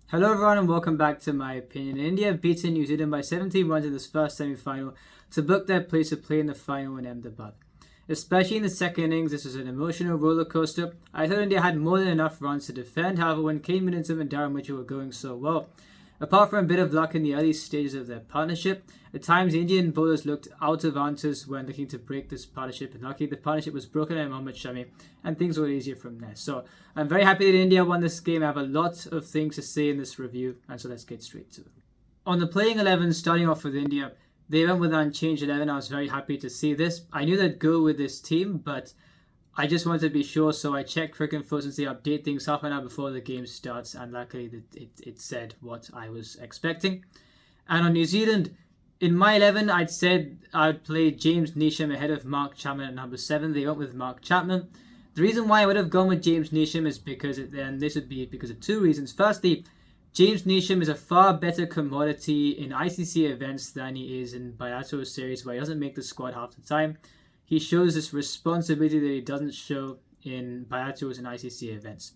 Hello everyone and welcome back to my opinion. India have beaten New Zealand by 17 runs in this first semi-final to book their place to play in the final in Ahmedabad. Especially in the second innings, this was an emotional roller coaster. I thought India had more than enough runs to defend, however when Kane Middleton and Darren Mitchell were going so well, apart from a bit of luck in the early stages of their partnership, at times the Indian bowlers looked out of answers when looking to break this partnership, and luckily the partnership was broken by Batsmen and Shami and things were easier from there. So I'm very happy that India won this game. I have a lot of things to say in this review, and so let's get straight to it. On the playing 11, starting off with India, they went with an unchanged 11. I was very happy to see this. I knew they'd go with this team, but I just wanted to be sure, so I checked Cricinfo since they update things half an hour before the game starts, and luckily it said what I was expecting. And on New Zealand, in my 11, I'd said I'd play James Neesham ahead of Mark Chapman at number 7. They went with Mark Chapman. The reason why I would have gone with James Neesham is because this would be because of two reasons. Firstly, James Neesham is a far better commodity in ICC events than he is in bilateral series where he doesn't make the squad half the time. He shows this responsibility that he doesn't show in bilaterals and ICC events.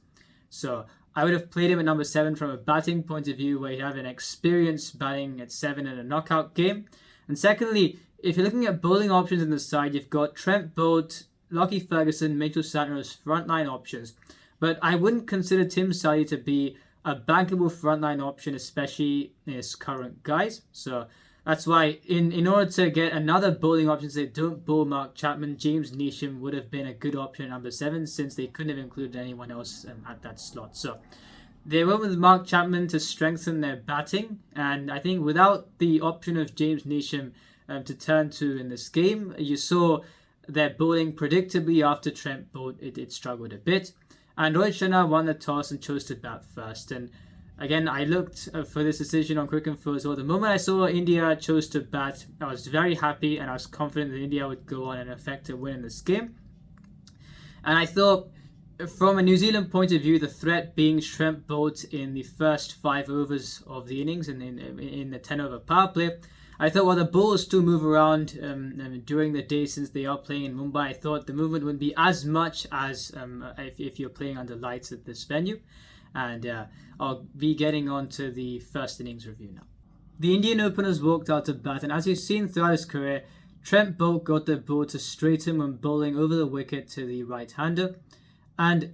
So I would have played him at number 7 from a batting point of view where he'd have an experienced batting at 7 in a knockout game. And secondly, if you're looking at bowling options in the side, you've got Trent Boult, Lockie Ferguson, Mitchell Santner as frontline options. But I wouldn't consider Tim Southee to be a bankable frontline option, especially in his current guys. So that's why in order to get another bowling option that don't bowl Mark Chapman, James Neesham would have been a good option at number 7 since they couldn't have included anyone else at that slot. So they went with Mark Chapman to strengthen their batting, and I think without the option of James Neesham to turn to in this game, you saw their bowling predictably after Trent Boult, it struggled a bit. And Rohit Sharma won the toss and chose to bat first. And again, I looked for this decision on Cricinfo as well. The moment I saw India chose to bat, I was very happy and I was confident that India would go on and effect a win in this game. And I thought, from a New Zealand point of view, the threat being Trent Boult in the first 5 overs of the innings and in the 10-over power play, I thought while the bowlers still move around during the day since they are playing in Mumbai, I thought the movement wouldn't be as much as if you're playing under lights at this venue. And I'll be getting on to the first innings review now. The Indian openers walked out to bat, and as you've seen throughout his career, Trent Boult got the ball to straighten when bowling over the wicket to the right-hander. And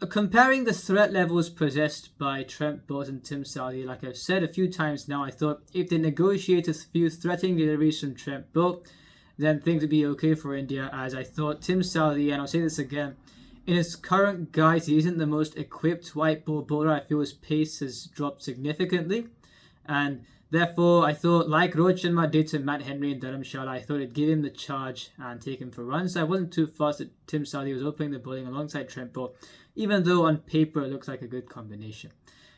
comparing the threat levels possessed by Trent Boult and Tim Southee, like I've said a few times now, I thought if they negotiate a few threatening deliveries from Trent Boult, then things would be okay for India, as I thought Tim Southee, and I'll say this again, in his current guise, he isn't the most equipped white ball bowler. I feel his pace has dropped significantly. And therefore, I thought, like Rohit Sharma did to Matt Henry and Dharamshala, I thought it'd give him the charge and take him for runs. So I wasn't too fast that Tim Southee was opening the bowling alongside Trent Boult, even though on paper it looks like a good combination.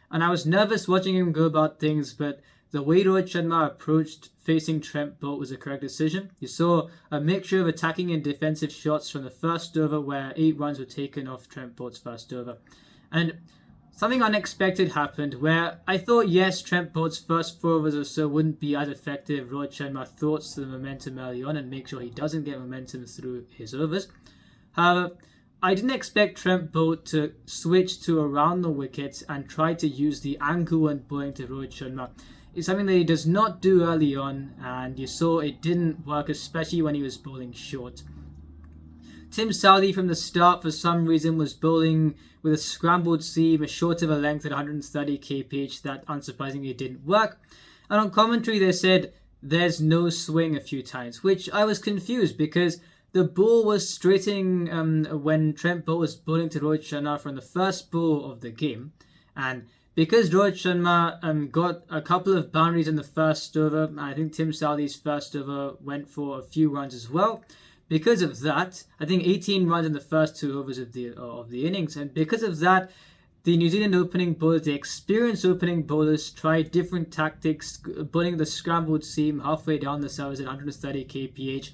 And I was nervous watching him go about things, but the way Rohit Sharma approached facing Trent Boult was a correct decision. You saw a mixture of attacking and defensive shots from the first over where 8 runs were taken off Trent Boult's first over. And something unexpected happened where I thought, yes, Trent Boult's first 4 overs or so wouldn't be as effective. Rohit Sharma thought the momentum early on and make sure he doesn't get momentum through his overs. However, I didn't expect Trent Boult to switch to around the wickets and try to use the angle when bowling to Rohit Sharma. It's something that he does not do early on, and you saw it didn't work, especially when he was bowling short. Tim Southee from the start, for some reason, was bowling with a scrambled seam, a short of a length at 130 kph. That unsurprisingly didn't work. And on commentary, they said there's no swing a few times, which I was confused because the ball was straightening when Trent Boult was bowling to Rohit Sharma from the first ball of the game. And because Rohit Sharma got a couple of boundaries in the first over, I think Tim Southee's first over went for a few runs as well. Because of that, I think 18 runs in the first 2 overs of the innings. And because of that, the New Zealand opening bowlers, the experienced opening bowlers, tried different tactics, bowling the scrambled seam halfway down the service at 130 kph,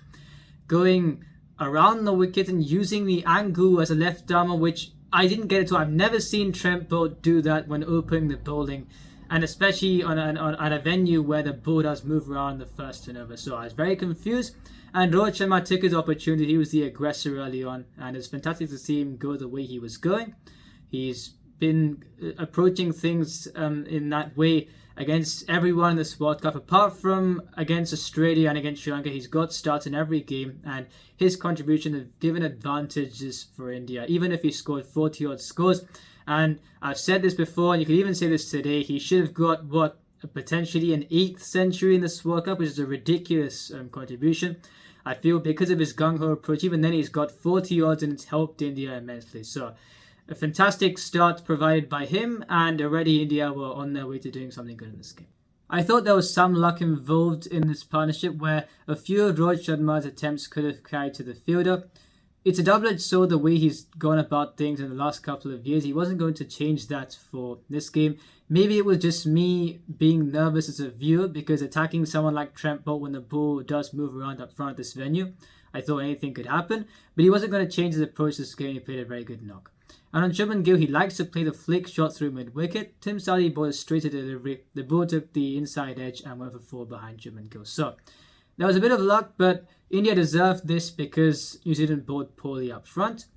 going around the wicket and using the angle as a left-armer, which I didn't get it to. I've never seen Trent Boult do that when opening the bowling, and especially on a venue where the ball does move around the first turnover. So I was very confused, and Rohit Sharma took his opportunity. He was the aggressor early on, and it's fantastic to see him go the way he was going. He's been approaching things in that way against everyone in this World Cup, apart from against Australia and against Sri Lanka. He's got starts in every game, and his contribution has given advantages for India, even if he scored 40-odd scores. And I've said this before, and you could even say this today, he should have got, potentially an 8th century in this World Cup, which is a ridiculous contribution. I feel because of his gung-ho approach, even then he's got 40 odds and it's helped India immensely. So a fantastic start provided by him, and already India were on their way to doing something good in this game. I thought there was some luck involved in this partnership where a few of Rohit Sharma's attempts could have carried to the fielder. It's a double-edged sword the way he's gone about things in the last couple of years. He wasn't going to change that for this game. Maybe it was just me being nervous as a viewer, because attacking someone like Trent Boult when the ball does move around up front of this venue, I thought anything could happen. But he wasn't going to change his approach to this game. He played a very good knock. And on Shubman Gill, he likes to play the flick shot through mid-wicket. Tim Southee bowled a straight to delivery. The ball took the inside edge and went for 4 behind Shubman Gill. So there was a bit of luck, but India deserved this because New Zealand bowled poorly up front.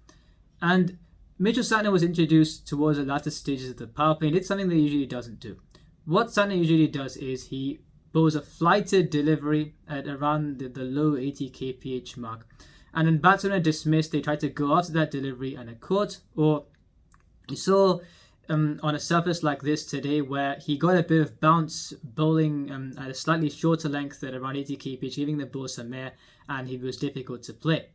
And Mitchell Santner was introduced towards the latter stages of the power play and did something that he usually doesn't do. What Santner usually does is he bowls a flighted delivery at around the low 80 kph mark. And when batsmen are dismissed, they try to go after that delivery and a caught. Or you saw on a surface like this today where he got a bit of bounce bowling at a slightly shorter length at around 80 kph, giving the ball some air, and he was difficult to play.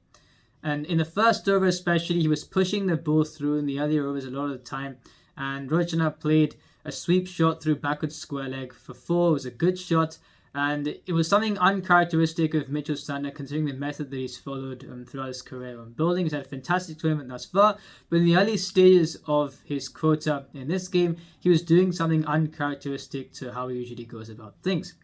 And in the first over especially, he was pushing the ball through in the earlier overs a lot of the time. And Rohit Sharma played a sweep shot through backwards square leg for 4. It was a good shot. And it was something uncharacteristic of Mitchell Santner, considering the method that he's followed throughout his career on bowling. He's had a fantastic tournament thus far, but in the early stages of his quota in this game, he was doing something uncharacteristic to how he usually goes about things.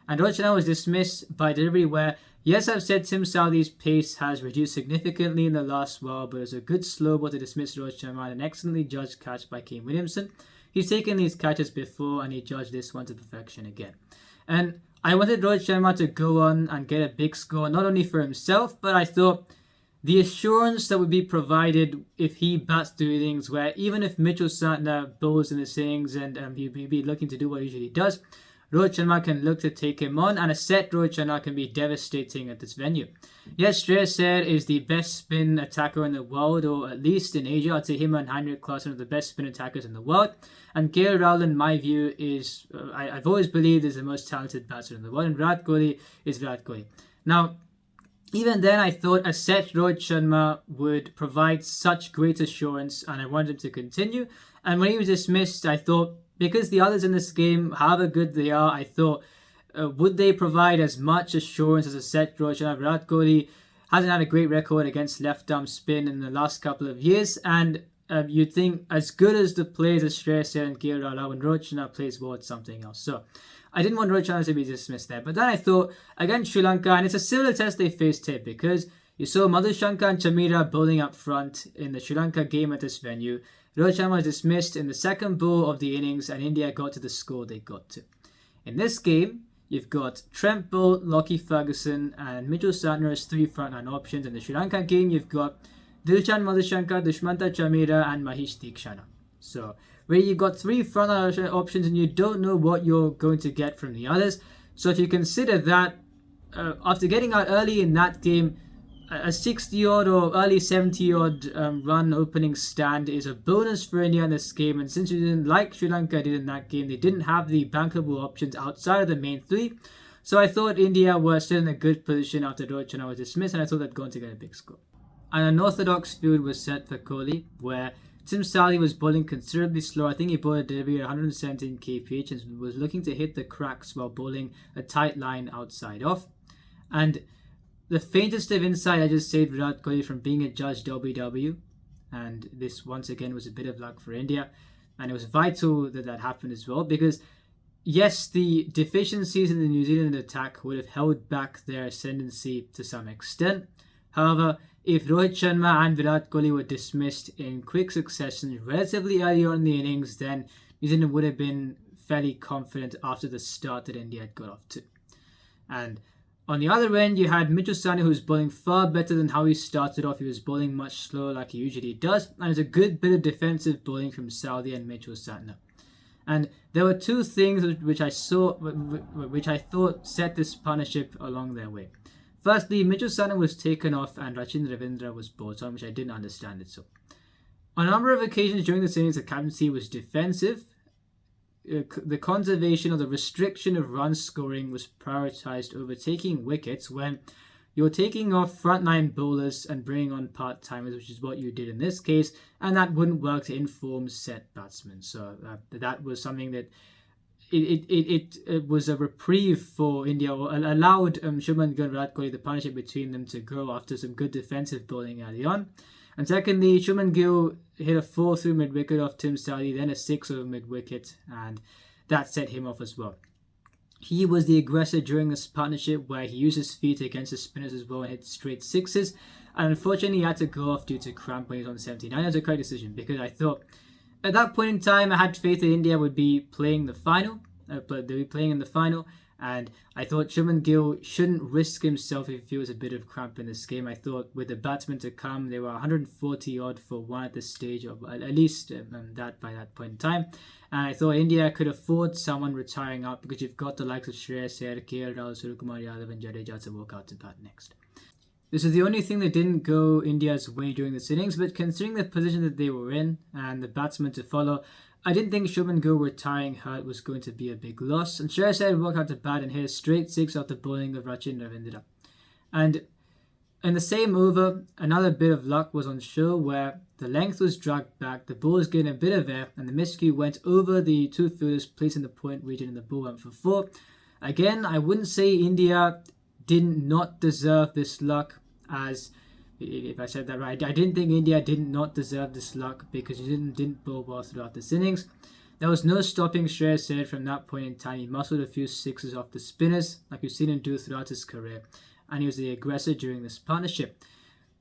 And Rohit Sharma was dismissed by delivery where, yes, I've said Tim Southee's pace has reduced significantly in the last while, but it was a good slow ball to dismiss Rohit Sharma and an excellently judged catch by Kane Williamson. He's taken these catches before and he judged this one to perfection again. And I wanted Rohit Sharma to go on and get a big score, not only for himself, but I thought the assurance that would be provided if he bats through innings where even if Mitchell Santner bowls in his innings and he'll be looking to do what he usually does, Rohit Sharma can look to take him on, and a set Rohit Sharma can be devastating at this venue. Yes, Shreyas Iyer is the best spin attacker in the world, or at least in Asia. I'd say him and Heinrich Klaasen are the best spin attackers in the world. And KL Rahul, in my view, is I've always believed is the most talented batsman in the world. And Virat Kohli is Virat Kohli. Now, even then, I thought a set Rohit Sharma would provide such great assurance, and I wanted him to continue. And when he was dismissed, I thought, because the others in this game, however good they are, I thought, would they provide as much assurance as a set Rohit Sharma? Virat Kohli hasn't had a great record against left-arm spin in the last couple of years, and you'd think as good as the players as Shreyas Iyer and KL Rahul, when Rohit Sharma plays well, it's something else. So I didn't want Rohit Sharma to be dismissed there. But then I thought, against Sri Lanka, and it's a similar test they faced here, because you saw Madhushanka and Chamira bowling up front in the Sri Lanka game at this venue. Rohit Sharma was dismissed in the second ball of the innings, and India got to the score they got to. In this game, you've got Trent Boult, Lockie Ferguson, and Mitchell Santner as 3 frontline options. In the Sri Lanka game, you've got Dilshan Madhushanka, Dushmanta Chamira, and Mahesh Deekshana. So, where you've got 3 frontline options and you don't know what you're going to get from the others. So if you consider that, after getting out early in that game, a 60-odd or early 70-odd run opening stand is a bonus for India in this game. And since we didn't like Sri Lanka did in that game, they didn't have the bankable options outside of the main 3. So I thought India were still in a good position after Rohit Sharma was dismissed, and I thought they'd go on to get a big score. And an orthodox field was set for Kohli, where Tim Southee was bowling considerably slow. I think he bowled a delivery at 117 kph and was looking to hit the cracks while bowling a tight line outside off. And the faintest of insight, I just saved Virat Kohli from being adjudged LBW. And this, once again, was a bit of luck for India. And it was vital that that happened as well, because yes, the deficiencies in the New Zealand attack would have held back their ascendancy to some extent. However, if Rohit Sharma and Virat Kohli were dismissed in quick succession relatively early on in the innings, then New Zealand would have been fairly confident after the start that India had got off to. And On the other end, you had Mitchell Santner, who was bowling far better than how he started off. He was bowling much slower like he usually does, and there's a good bit of defensive bowling from Southee and Mitchell Santner. And there were two things which I thought set this partnership along their way. Firstly, Mitchell Santner was taken off and Rachin Ravindra was brought on, which I didn't understand it so. On a number of occasions during the innings, the captaincy was defensive. The conservation or the restriction of run scoring was prioritised over taking wickets when you're taking off frontline bowlers and bringing on part-timers, which is what you did in this case, and that wouldn't work to inform set batsmen. So that was something that it was a reprieve for India, or allowed Shubman Gill and Virat Kohli, the partnership between them, to grow after some good defensive bowling early on. And secondly, Shubman Gill hit a 4 through mid-wicket off Tim Southee, then a 6 over mid-wicket, and that set him off as well. He was the aggressor during this partnership, where he used his feet against the spinners as well and hit straight sixes. And unfortunately, he had to go off due to cramp when he was on 79. That was a correct decision, because I thought at that point in time, I had faith that India would be playing the final, but they'll be playing in the final. And I thought Shubman Gill shouldn't risk himself if he feels a bit of cramp in this game. I thought with the batsmen to come, they were 140 odd for one at this stage, or at least that by that point in time. And I thought India could afford someone retiring out, because you've got the likes of Shreyas Iyer, KL Rahul, Suryakumar Yadav and Jadeja to walk out to bat next. This is the only thing that didn't go India's way during this innings, but considering the position that they were in and the batsmen to follow, I didn't think Shubman Gill retiring hurt was going to be a big loss, and Shreyas Iyer walked out to bat and hit a straight 6 off the bowling of Rachin Ravindra. And in the same over, another bit of luck was on show, where the length was dragged back, the ball was getting a bit of air, and the miscue went over the two fielders placing the point region, and the ball went for 4. Again, I wouldn't say India did not deserve this luck, as if I said that right. I didn't think India did not deserve this luck, because he didn't bowl well throughout this innings. There was no stopping Shreyas Iyer from that point in time. He muscled a few sixes off the spinners, like we've seen him do throughout his career, and he was the aggressor during this partnership.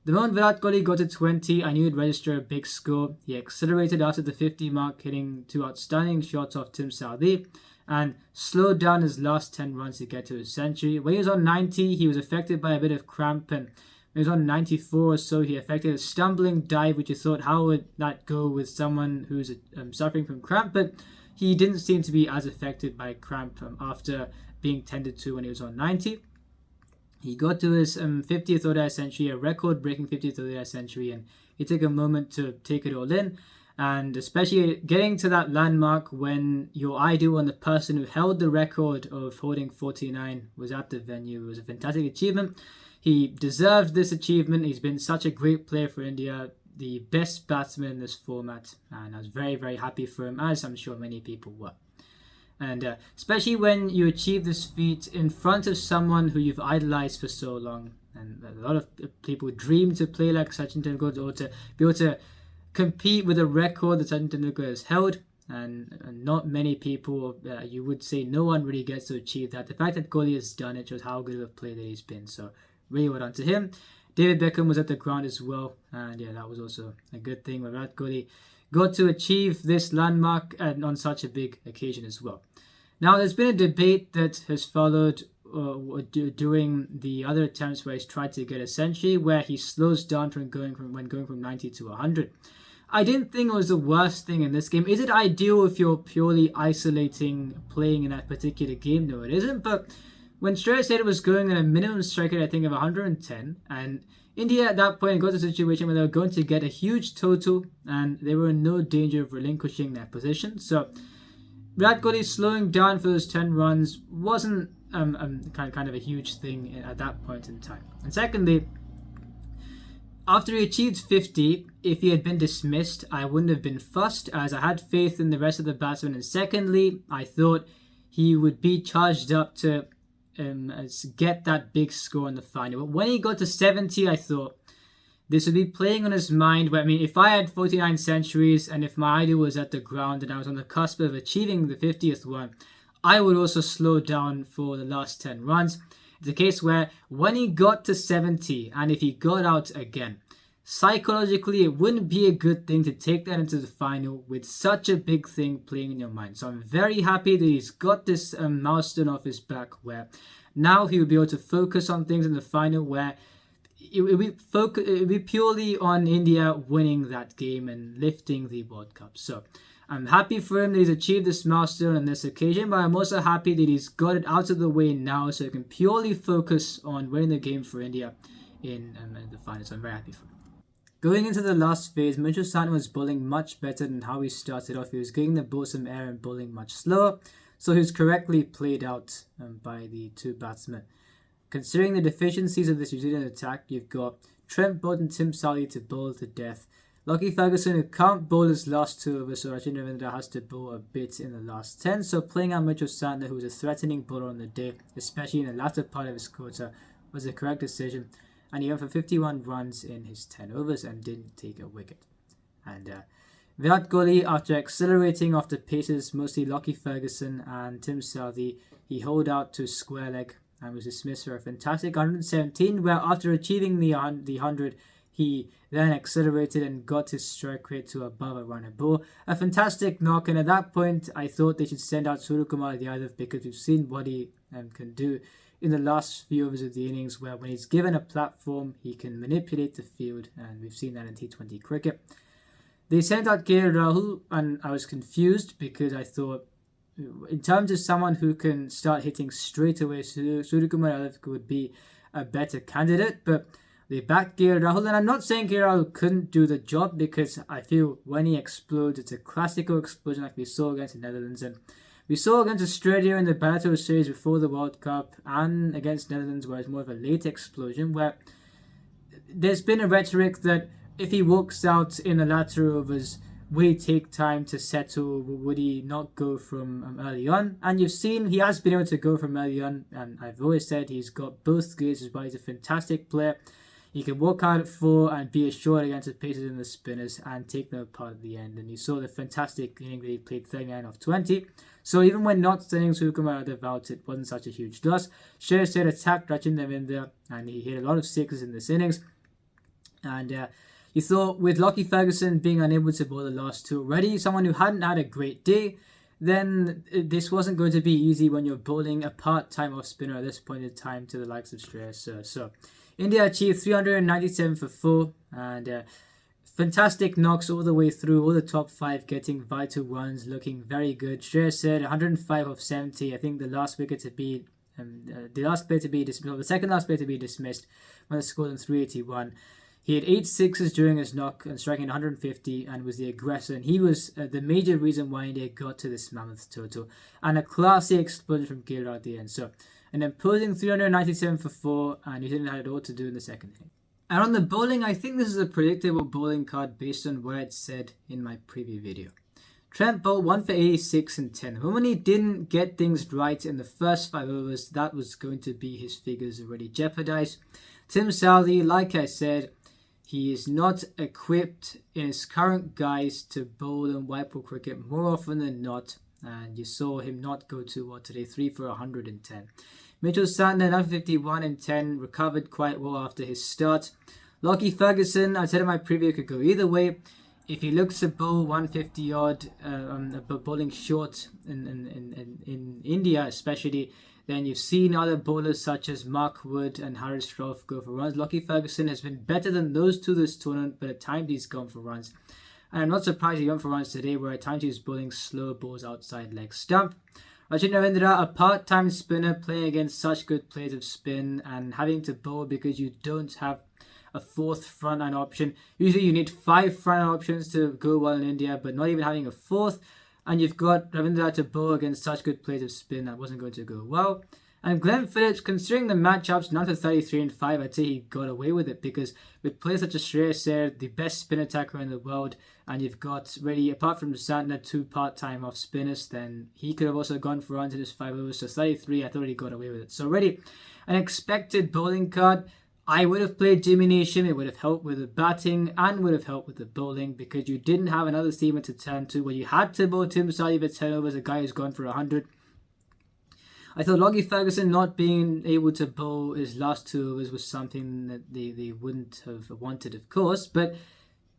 The moment Virat Kohli got to 20, I knew he'd register a big score. He accelerated after the 50 mark, hitting 2 outstanding shots off Tim Southee, and slowed down his last 10 runs to get to his century. When he was on 90, he was affected by a bit of cramp, and when he was on 94 or so, he affected a stumbling dive, which you thought, how would that go with someone who's suffering from cramp? But he didn't seem to be as affected by cramp after being tended to when he was on 90. He got to his 50th ODI century, a record-breaking 50th ODI century, and he took a moment to take it all in. And especially getting to that landmark when your idol and the person who held the record of holding 49 was at the venue was a fantastic achievement. He deserved this achievement. He's been such a great player for India, the best batsman in this format, and I was very, very happy for him, as I'm sure many people were. And especially when you achieve this feat in front of someone who you've idolized for so long, and a lot of people dream to play like Sachin Tendulkar, or to be able to compete with a record that Sachin Tendulkar has held, and not many people, you would say no one really gets to achieve that. The fact that Kohli has done it shows how good of a player that he's been, so really well done to him. David Beckham was at the ground as well, and yeah, that was also a good thing. Virat Kohli got to achieve this landmark and on such a big occasion as well. Now, there's been a debate that has followed during the other attempts where he's tried to get a century, where he slows down when going from 90 to 100. I didn't think it was the worst thing in this game. Is it ideal if you're purely isolating playing in that particular game? No, it isn't, but when Shreyas Iyer was going at a minimum strike rate, I think, of 110, and India at that point got to a situation where they were going to get a huge total, and they were in no danger of relinquishing their position. So Virat Kohli slowing down for those 10 runs wasn't kind of a huge thing at that point in time. And secondly, after he achieved 50, if he had been dismissed, I wouldn't have been fussed, as I had faith in the rest of the batsmen. And secondly, I thought he would be charged up to get that big score in the final. But when he got to 70, I thought this would be playing on his mind. Where, I mean, if I had 49 centuries and if my idol was at the ground and I was on the cusp of achieving the 50th one, I would also slow down for the last 10 runs. It's a case where when he got to 70 and if he got out again, psychologically, it wouldn't be a good thing to take that into the final with such a big thing playing in your mind. So I'm very happy that he's got this milestone off his back where now he'll be able to focus on things in the final where it will be purely on India winning that game and lifting the World Cup. So I'm happy for him that he's achieved this milestone on this occasion, but I'm also happy that he's got it out of the way now so he can purely focus on winning the game for India in the final. So I'm very happy for him. Going into the last phase, Mitchell Santner was bowling much better than how he started off. He was getting the ball some air and bowling much slower, so he was correctly played out by the two batsmen. Considering the deficiencies of this New Zealand attack, you've got Trent Boult and Tim Southee to bowl to death. Lockie Ferguson, who can't bowl his last 2 overs, so Rachin Ravindra has to bowl a bit in the last 10. So playing out Mitchell Santner, who was a threatening bowler on the day, especially in the latter part of his quota, was the correct decision. And he went for 51 runs in his 10 overs and didn't take a wicket. And Virat Kohli, after accelerating off the paces, mostly Lockie Ferguson and Tim Southee, he holed out to square leg and was dismissed for a fantastic 117, where after achieving the 100, he then accelerated and got his strike rate to above a run a ball. A fantastic knock, and at that point, I thought they should send out Suryakumar Yadav because we've seen what he can do in the last few overs of the innings, where when he's given a platform, he can manipulate the field, and we've seen that in T20 cricket. They sent out KL Rahul, and I was confused because I thought, in terms of someone who can start hitting straight away, Suryakumar Yadav would be a better candidate, but they backed KL Rahul, and I'm not saying KL Rahul couldn't do the job because I feel when he explodes, it's a classical explosion like we saw against the Netherlands, and we saw against Australia in the Battle series before the World Cup and against Netherlands where it's more of a late explosion, where there's been a rhetoric that if he walks out in the latter overs, would he take time to settle? Would he not go from early on? And you've seen he has been able to go from early on, and I've always said he's got both gears as well. He's a fantastic player. He can walk out at 4 and be assured against the paces and the spinners and take them apart at the end. And you saw the fantastic inning that he played 39 off 20. So even when not sending Suryakumar Yadav out, it wasn't such a huge loss. Shreyas Iyer attacked Rachin Ravindra and he hit a lot of sixes in this innings. And you thought with Lockie Ferguson being unable to bowl the last 2 already, someone who hadn't had a great day, then this wasn't going to be easy when you're bowling a part-time off spinner at this point in time to the likes of Shreyas Iyer. So India achieved 397 for 4 and fantastic knocks all the way through, all the top 5 getting vital runs, looking very good. Shreyas Iyer 105 off 70. I think the last wicket to be, the second last player to be dismissed when it scored in 381. He had 8 sixes during his knock and striking 150 and was the aggressor. And he was the major reason why India got to this mammoth total. And a classy explosion from KL Rahul at the end. So an imposing 397 for 4, and New Zealand had it all to do in the second inning. And on the bowling, I think this is a predictable bowling card based on what I'd said in my preview video. Trent Boult 1 for 86 and 10. The moment he didn't get things right in the first 5 overs, that was going to be his figures already jeopardized. Tim Southee, like I said, he is not equipped in his current guise to bowl in white ball cricket more often than not. And you saw him not go to what today, 3 for 110. Mitchell Santner, 951 and 10, recovered quite well after his start. Lockie Ferguson, I said in my preview, could go either way. If he looks to bowl 150 odd, bowling short in India especially, then you've seen other bowlers such as Mark Wood and Harris Shroff go for runs. Lockie Ferguson has been better than those two this tournament, but at times he's gone for runs. And I'm not surprised he went for runs today, where at times he was bowling slow balls outside leg stump. Rachin Ravindra, a part-time spinner playing against such good players of spin and having to bowl because you don't have a 4th frontline option. Usually you need 5 frontline options to go well in India, but not even having a 4th. And you've got Ravindra to bowl against such good players of spin, that wasn't going to go well. And Glenn Phillips, considering the matchups, 9 for 33 and 5, I'd say he got away with it because with players such as Shreyas Iyer, the best spin attacker in the world, and you've got really, apart from Santner, 2 part-time off spinners, then he could have also gone for runs in his 5 overs. So 33, I thought he got away with it. So already an expected bowling card. I would have played Jimmy Neesham. It would have helped with the batting and would have helped with the bowling because you didn't have another seamer to turn to where you had to bowl Tim Southee for 10 overs, a guy who's gone for 100. I thought Lockie Ferguson not being able to bowl his last 2 overs was something that they wouldn't have wanted, of course, but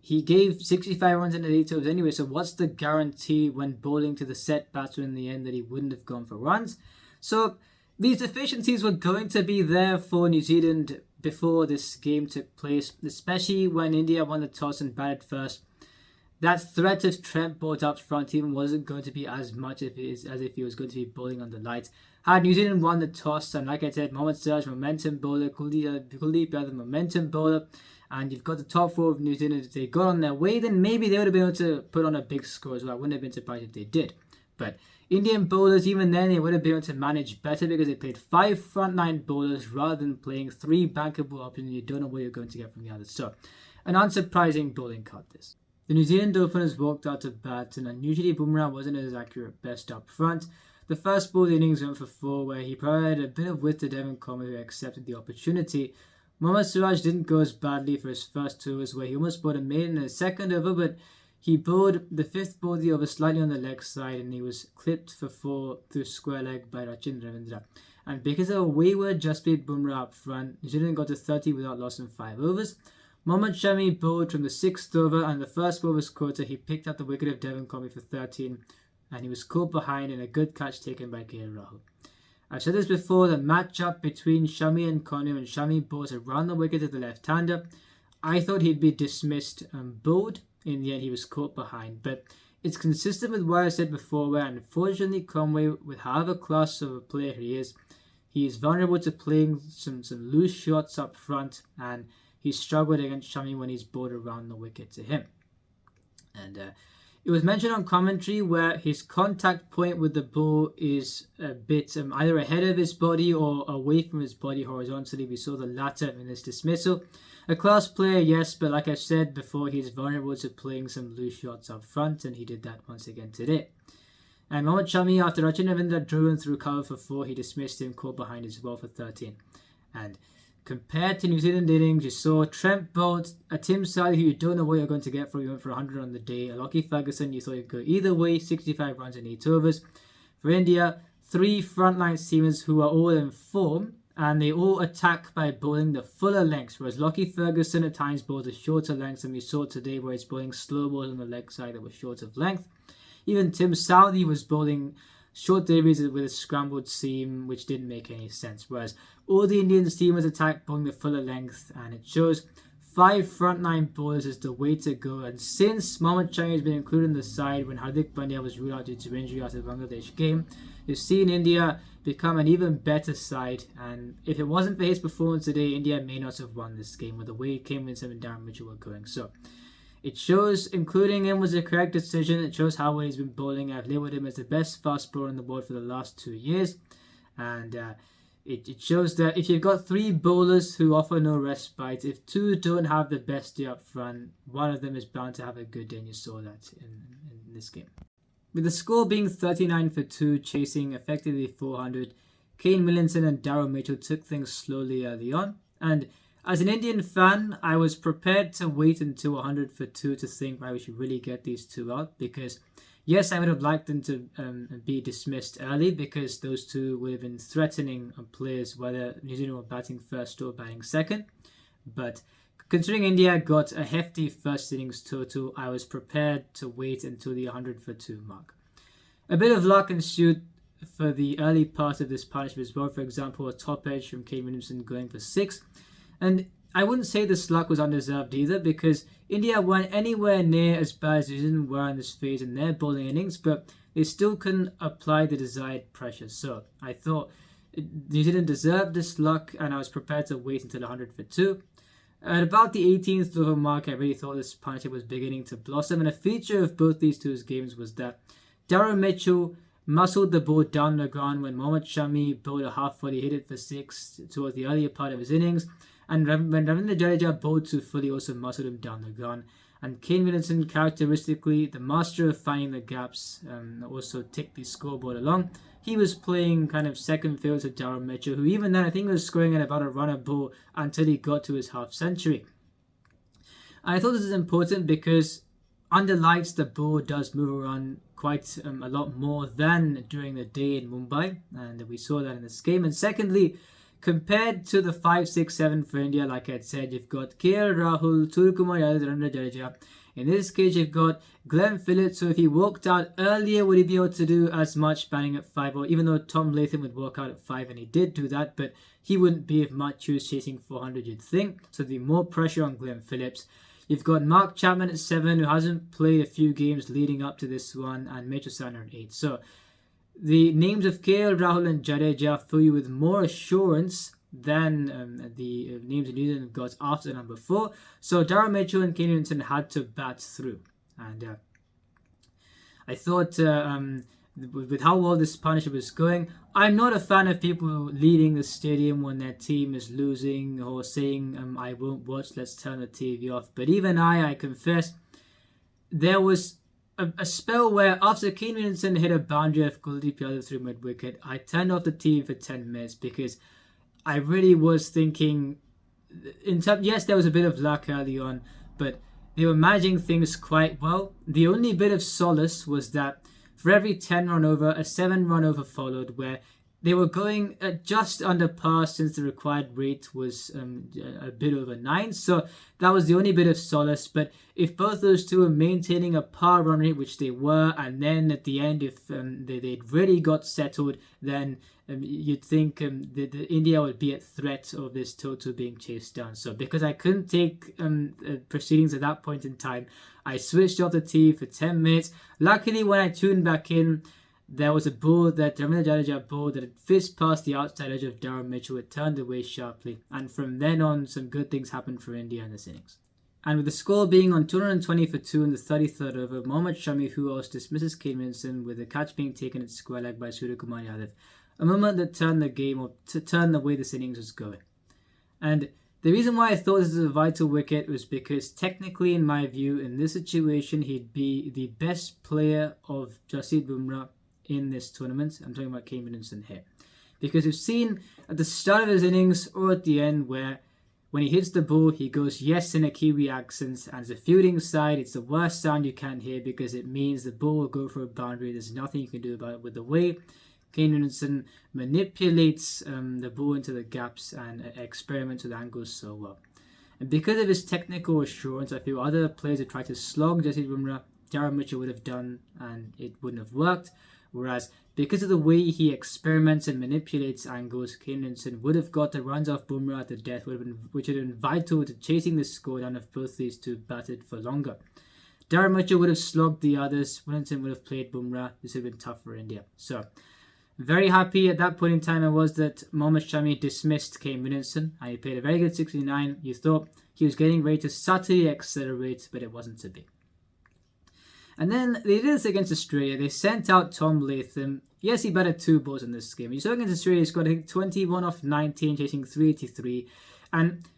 he gave 65 runs in the 8 overs anyway, so what's the guarantee when bowling to the set batsman in the end that he wouldn't have gone for runs? So these deficiencies were going to be there for New Zealand before this game took place, especially when India won the toss and batted first. That threat of Trent bowled up front even wasn't going to be as much as if he was going to be bowling on the lights. Had New Zealand won the toss, and like I said, Mohammad Siraj, momentum bowler, Kuldeep Yadav, momentum bowler, and you've got the top 4 of New Zealand, if they got on their way, then maybe they would have been able to put on a big score as well. I wouldn't have been surprised if they did. But Indian bowlers, even then, they would have been able to manage better because they played 5 frontline bowlers rather than playing 3 bankable options and you don't know what you're going to get from the others. So, an unsurprising bowling card this. The New Zealand openers walked out of bat, and unusually Bumrah wasn't as accurate best up front. The first ball of the innings went for 4, where he provided a bit of width to Devon Conway, who accepted the opportunity. Mohammad Siraj didn't go as badly for his first 2 overs, where he almost bowled a maiden in his second over, but he bowled the 5th ball of the over slightly on the leg side, and he was clipped for 4 through square leg by Rachin Ravindra. And because of a wayward Jasprit Bumrah up front, New Zealand got to 30 without loss in 5 overs. Mohammad Shami bowled from the 6th over, and the first ball of his quarter, he picked up the wicket of Devon Conway for 13, and he was caught behind in a good catch taken by KL Rahul. I've said this before, the matchup between Shami and Conway, when Shami bowls around the wicket to the left-hander, I thought he'd be dismissed and bowled. In the end, he was caught behind, but it's consistent with what I said before, where unfortunately Conway, with however class of a player he is vulnerable to playing some loose shots up front, and he struggled against Shami when he's bowled around the wicket to him. And it was mentioned on commentary where his contact point with the ball is a bit either ahead of his body or away from his body horizontally. We saw the latter in this dismissal. A class player, yes, but like I said before, he's vulnerable to playing some loose shots up front, and he did that once again today. And Mohammad Shami, after Rachin Ravindra drew him through cover for 4, he dismissed him, caught behind as well for 13. And compared to New Zealand innings, you saw Trent bowled a Tim Southee who you don't know what you're going to get from. He went for 100 on the day. A Lockie Ferguson, you thought he'd go either way, 65 runs in 8 overs. For India, 3 frontline seamers who are all in form, and they all attack by bowling the fuller lengths, whereas Lockie Ferguson at times bowled the shorter lengths, and we saw today where he's bowling slow balls on the leg side that were short of length. Even Tim Southee was bowling short deliveries with a scrambled seam, which didn't make any sense. Whereas all the Indian seamers attack bowling the fuller length, and it shows 5 frontline bowlers is the way to go. And since Mohammad Shami has been included in the side when Hardik Pandya was ruled out due to injury after the Bangladesh game, you've seen India become an even better side. And if it wasn't for his performance today, India may not have won this game with the way Kane Winston and Darren Mitchell were going. So it shows including him was the correct decision. It shows how well he's been bowling. I've labelled him as the best fast bowler on the board for the last 2 years. And it shows that if you've got 3 bowlers who offer no respite, if 2 don't have the best day up front, one of them is bound to have a good day, and you saw that in this game. With the score being 39 for 2, chasing effectively 400, Kane Williamson and Darryl Mitchell took things slowly early on. And as an Indian fan, I was prepared to wait until 100 for 2 to think, right, we should really get these 2 out, because yes, I would have liked them to be dismissed early, because those 2 would have been threatening players, whether New Zealand were batting first or batting second. But considering India got a hefty first innings total, I was prepared to wait until the 100 for 2 mark. A bit of luck ensued for the early part of this partnership as well. For example, a top edge from Kane Williamson going for 6. And I wouldn't say this luck was undeserved either, because India weren't anywhere near as bad as New Zealand were in this phase in their bowling innings, but they still couldn't apply the desired pressure. So I thought New Zealand deserved this luck, and I was prepared to wait until 100 for 2. At about the 18th over mark, I really thought this partnership was beginning to blossom, and a feature of both these 2 games was that Darryl Mitchell muscled the ball down the ground when Mohammad Shami bowled a half volley, hit it for 6 towards the earlier part of his innings. And when Ravindra Jadeja bowled too fully, also muscled him down the ground. And Kane Williamson, characteristically the master of finding the gaps, also ticked the scoreboard along. He was playing kind of second field to Darryl Mitchell, who even then I think was scoring at about a run a ball until he got to his half century. I thought this is important because under lights the ball does move around quite a lot more than during the day in Mumbai, and we saw that in this game. And secondly, compared to the 5, 6, 7 for India, like I said, you've got KL Rahul, Suryakumar Yadav, Ravindra Jadeja. In this case, you've got Glenn Phillips. So if he walked out earlier, would he be able to do as much batting at 5? Or even though Tom Latham would walk out at 5, and he did do that, but he wouldn't be of much use chasing 400, you'd think. So there'd be more pressure on Glenn Phillips. You've got Mark Chapman at 7, who hasn't played a few games leading up to this one, and Mitchell Santner at 8. So the names of KL Rahul and Jadeja fill you with more assurance than the names in New Zealand got after number 4. So Darryl Mitchell and Kane Williamson had to bat through. And I thought with how well this partnership is going, I'm not a fan of people leaving the stadium when their team is losing or saying, I won't watch, let's turn the TV off. But even I confess, there was a spell where after Kane Williamson hit a boundary of Kuldeep Yadav through mid-wicket, I turned off the TV for 10 minutes because I really was thinking, yes, there was a bit of luck early on, but they were managing things quite well. The only bit of solace was that for every 10 run over, a 7 run over followed, where they were going just under par since the required rate was a bit over 9. So that was the only bit of solace. But if both those two were maintaining a par run rate, which they were, and then at the end, if they'd really got settled, then you'd think that India would be at threat of this total being chased down. So because I couldn't take proceedings at that point in time, I switched off the TV for 10 minutes. Luckily, when I tuned back in, there was a ball that Ravindra Jadeja ball that had fizzed past the outside edge of Darryl Mitchell. It turned away sharply, and from then on, some good things happened for India in this innings. And with the score being on 220 for 2 in the 33rd over, Mohammad Shami, who else, dismisses Kane Williamson with the catch being taken at square leg by Suryakumar Yadav. A moment that turned the game, or to turn the way this innings was going. And the reason why I thought this was a vital wicket was because technically, in my view, in this situation, he'd be the best player of Jasprit Bumrah in this tournament. I'm talking about Kane Williamson here. Because we've seen at the start of his innings or at the end where when he hits the ball, he goes yes in a Kiwi accent, and as a fielding side, it's the worst sound you can hear because it means the ball will go for a boundary. There's nothing you can do about it. With the way Kane Williamson manipulates the ball into the gaps and experiments with angles so well. And because of his technical assurance, I feel other players who tried to slog Jasprit Bumrah, Darryl Mitchell would have done, and it wouldn't have worked. Whereas because of the way he experiments and manipulates angles, Kane Williamson would have got the runs off Bumrah at the death, which would have been vital to chasing the score down if both these two batted for longer. Darryl Mitchell would have slogged the others, Williamson would have played Bumrah. This would have been tough for India. So, very happy at that point in time I was that Mohammad Shami dismissed Kane Williamson, and he played a very good 69. You thought he was getting ready to subtly accelerate, but it wasn't to be. And then they did this against Australia. They sent out Tom Latham. Yes, he batted 2 balls in this game. You saw against Australia, he scored 21 off 19, chasing 383. And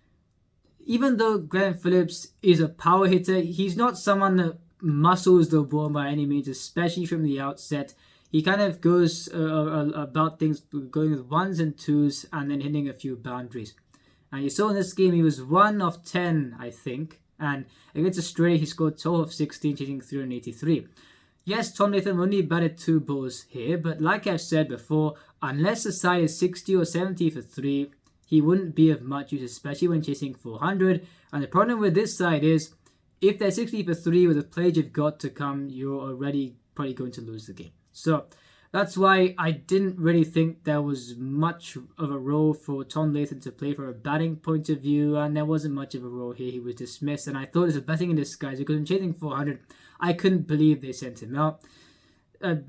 even though Glenn Phillips is a power hitter, he's not someone that muscles the ball by any means, especially from the outset. He kind of goes about things going with 1s and 2s and then hitting a few boundaries. And you saw in this game, he was 1 of 10, I think. And against Australia, he scored 12 of 16, chasing 383. Yes, Tom Latham only batted 2 balls here, but like I've said before, unless the side is 60 or 70 for 3, he wouldn't be of much use, especially when chasing 400. And the problem with this side is, if they're 60 for 3 with the players you've got to come, you're already probably going to lose the game. So that's why I didn't really think there was much of a role for Tom Latham to play from a batting point of view, and there wasn't much of a role here. He was dismissed, and I thought it was a blessing in disguise because in chasing 400, I couldn't believe they sent him out.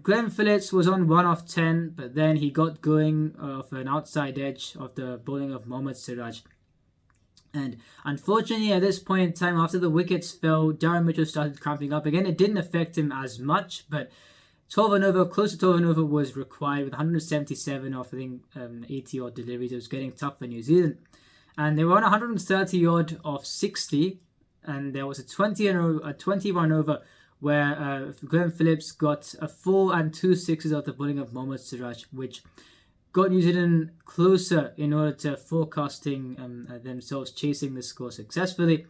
Glenn Phillips was on 1 off 10, but then he got going off an outside edge of the bowling of Mohammad Siraj. And unfortunately, at this point in time, after the wickets fell, Darryl Mitchell started cramping up again. It didn't affect him as much, but 12 and over, close to 12 and over was required with 177 off, I think, 80 odd deliveries. It was getting tough for New Zealand. And they were on 130 odd off 60, and there was a 20 run over where Glenn Phillips got a 4 and 2 sixes out the bowling of Mohammad Siraj, which got New Zealand closer in order to forecasting themselves chasing the score successfully.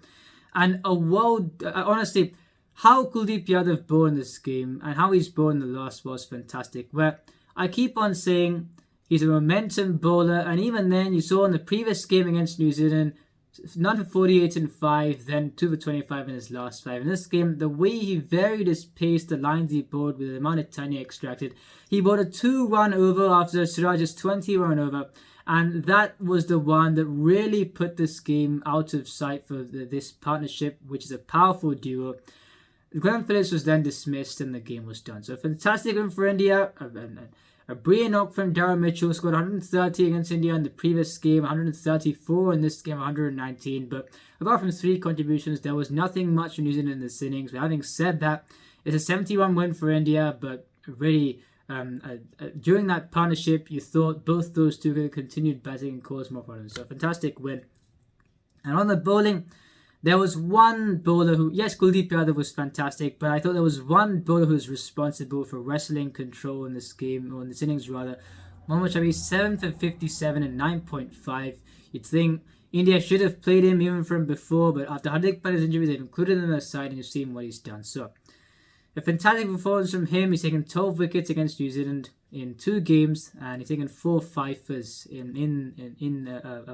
And honestly, how Kuldeep Yadav bowled in this game and how he's bowled in the last was fantastic. Where I keep on saying he's a momentum bowler, and even then you saw in the previous game against New Zealand, none for 48 and 5, then 2 for 25 in his last 5. In this game, the way he varied his pace, the lines he bowled with the amount of time he extracted, he bowled a 2-run over after Siraj's 20-run over, and that was the one that really put this game out of sight for this partnership, which is a powerful duo. Glenn Phillips was then dismissed and the game was done. So a fantastic win for India. A brilliant knock from Darren Mitchell, scored 130 against India in the previous game, 134 in this game, 119. But apart from 3 contributions, there was nothing much from New Zealand in this innings. But having said that, it's a 71 win for India, but really during that partnership, you thought both those two could have continued batting and caused more problems. So a fantastic win. And on the bowling, there was one bowler who, yes, Kuldeep Yadav was fantastic, but I thought there was one bowler who was responsible for wrestling control in this game, or in this innings rather. Mohammad Shami, 7 for 57 and 9.5. You'd think India should have played him even from before, but after Hardik Pandya's injury, they've included him in their side, and you've seen what he's done. So, a fantastic performance from him. He's taken 12 wickets against New Zealand in 2 games, and he's taken 4 fifers in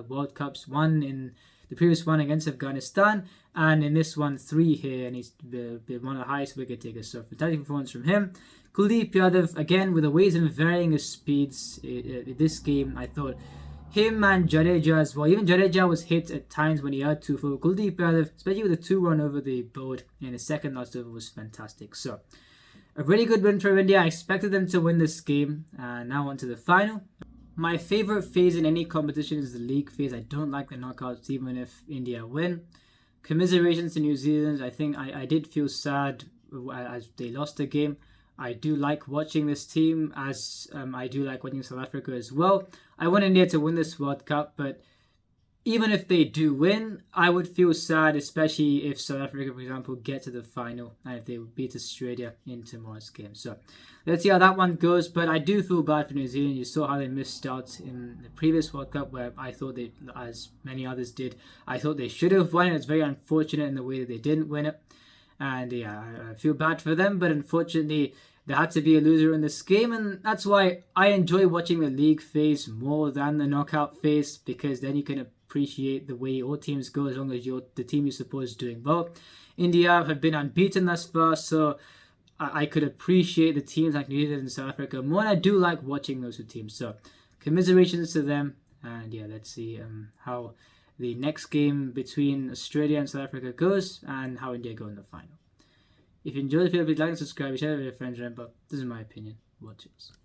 World Cups. One in the previous one against Afghanistan, and in this one 3 here, and he's been one of the highest wicket takers. So fantastic performance from him. Kuldeep Yadav, again, with the ways of varying his speeds in this game, I thought him and Jadeja as well. Even Jadeja was hit at times when he had 2 for Kuldeep Yadav, especially with the 2-run over the board in the second last over, was fantastic. So a really good win for India. I expected them to win this game, and now on to the final. My favourite phase in any competition is the league phase. I don't like the knockouts even if India win. Commiserations to New Zealand. I think I did feel sad as they lost the game. I do like watching this team, as I do like watching South Africa as well. I want India to win this World Cup, but even if they do win, I would feel sad, especially if South Africa, for example, get to the final and if they beat Australia in tomorrow's game. So let's see how that one goes. But I do feel bad for New Zealand. You saw how they missed out in the previous World Cup, where I thought they, as many others did, I thought they should have won it. It's very unfortunate in the way that they didn't win it. And yeah, I feel bad for them, but unfortunately, there had to be a loser in this game, and that's why I enjoy watching the league phase more than the knockout phase, because then you can appreciate the way all teams go as long as the team you support is doing well. India have been unbeaten thus far, so I could appreciate the teams like New Zealand and South Africa more, and I do like watching those 2 teams. So commiserations to them, and yeah, let's see how the next game between Australia and South Africa goes, and how India go in the final. If you enjoyed the video, please like and subscribe, share it with your friends, remember, this is my opinion. Watch it.